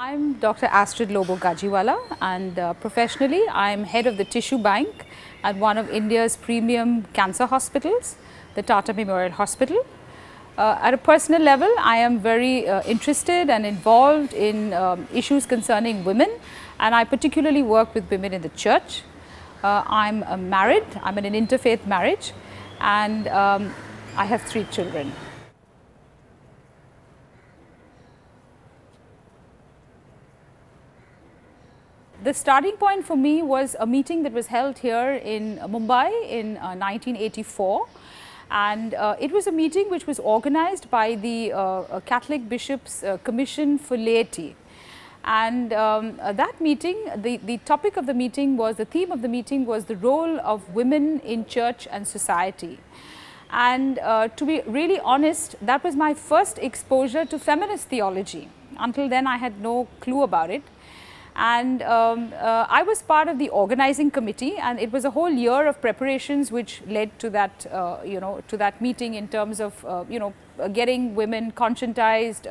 I'm Dr. Astrid Lobo Gajiwala, and professionally I'm head of the tissue bank at one of India's premium cancer hospitals, the Tata Memorial Hospital. At a personal level, I am very interested and involved in issues concerning women, and I particularly work with women in the church. I'm married, I'm in an interfaith marriage, and I have 3 children. The starting point for me was a meeting that was held here in Mumbai in 1984, and it was a meeting which was organized by the Catholic Bishops' Commission for Laity. And that meeting, the topic of the meeting was, the theme of the meeting was the role of women in church and society. And to be really honest, that was my first exposure to feminist theology. Until then, I had no clue about it. And I was part of the organizing committee, and it was a whole year of preparations which led to that, to that meeting in terms of, getting women conscientized,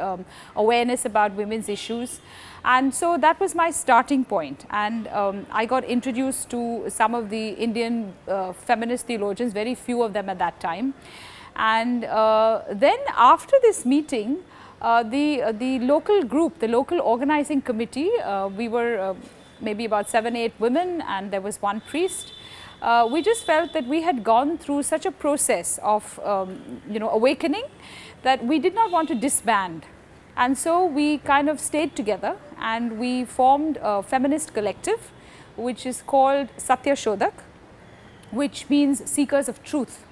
awareness about women's issues. And so that was my starting point. And I got introduced to some of the Indian feminist theologians, very few of them at that time. And then after this meeting, the local group, the local organizing committee, we were maybe about 7, 8 women, and there was 1 priest. We just felt that we had gone through such a process of, awakening, that we did not want to disband. And so we kind of stayed together, and we formed a feminist collective, which is called Satya Shodhak, which means seekers of truth.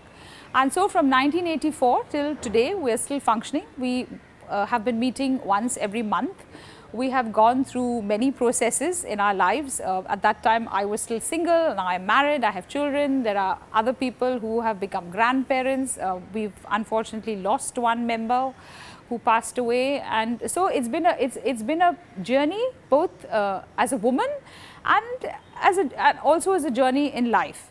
And so from 1984 till today, we are still functioning. We have been meeting once every month. We have gone through many processes in our lives. At that time, I was still single. Now I'm married, I have children. There are other people who have become grandparents. We've unfortunately lost 1 member who passed away. And so it's been a journey, both as a woman and also as a journey in life.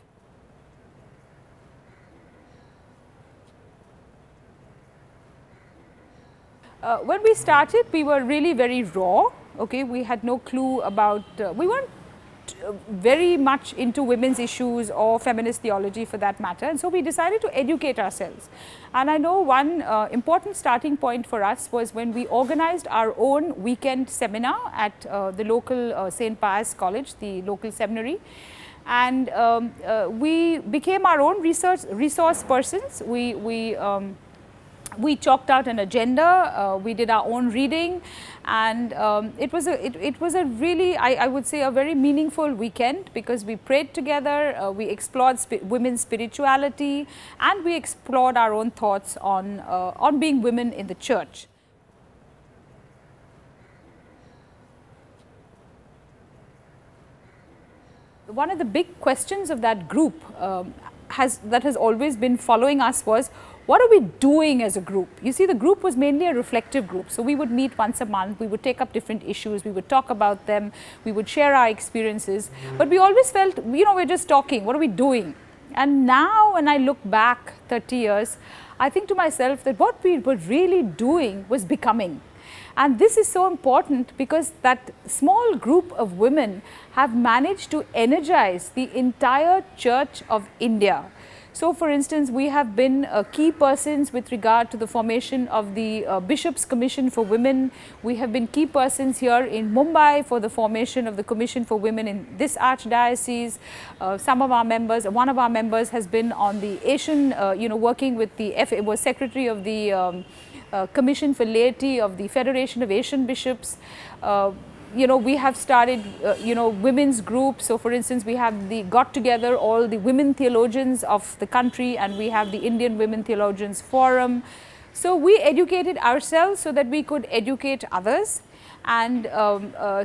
When we started, we were really very raw. Okay, we had no clue about, we weren't very much into women's issues or feminist theology for that matter, and so we decided to educate ourselves. And I know one important starting point for us was when we organized our own weekend seminar at the local St. Pius College, the local seminary. And we became our own resource persons. We chalked out an agenda, we did our own reading, and it was a really, I would say, a very meaningful weekend, because we prayed together, we explored women's spirituality, and we explored our own thoughts on being women in the church. One of the big questions of that group that has always been following us was, what are we doing as a group? You see, the group was mainly a reflective group. So we would meet once a month, we would take up different issues, we would talk about them, we would share our experiences. But we always felt, we're just talking, what are we doing? And now when I look back 30 years, I think to myself that what we were really doing was becoming. And this is so important, because that small group of women have managed to energize the entire Church of India. So, for instance, we have been key persons with regard to the formation of the Bishops' Commission for Women. We have been key persons here in Mumbai for the formation of the Commission for Women in this archdiocese. Some of our members, one of our members has been on the Asian, working with the, was secretary of the Commission for Laity of the Federation of Asian Bishops. We have started, women's groups. So, for instance, we have got together all the women theologians of the country, and we have the Indian Women Theologians Forum. So, we educated ourselves so that we could educate others. And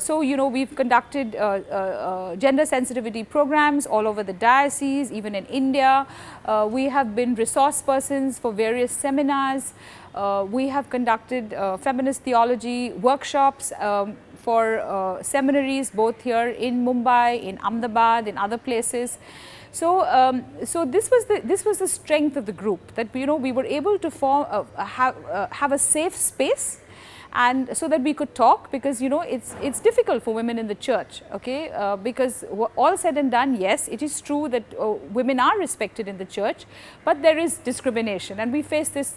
so, we've conducted gender sensitivity programs all over the diocese, even in India. We have been resource persons for various seminars. We have conducted feminist theology workshops for seminaries, both here in Mumbai, in Ahmedabad, in other places. So, this was the strength of the group, that we were able to have a safe space and so that we could talk, because you know it's difficult for women in the church, okay, because all said and done, yes, it is true that women are respected in the church, but there is discrimination, and we face this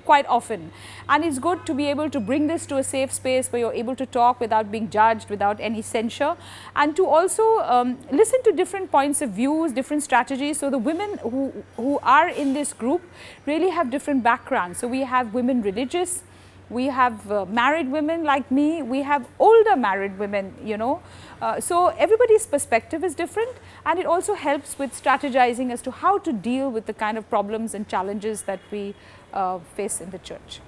quite often, and it's good to be able to bring this to a safe space where you're able to talk without being judged, without any censure, and to also listen to different points of views, different strategies. So the women who are in this group really have different backgrounds. So we have women religious, we have married women like me, we have older married women, you know. So everybody's perspective is different, and it also helps with strategizing as to how to deal with the kind of problems and challenges that we face in the church.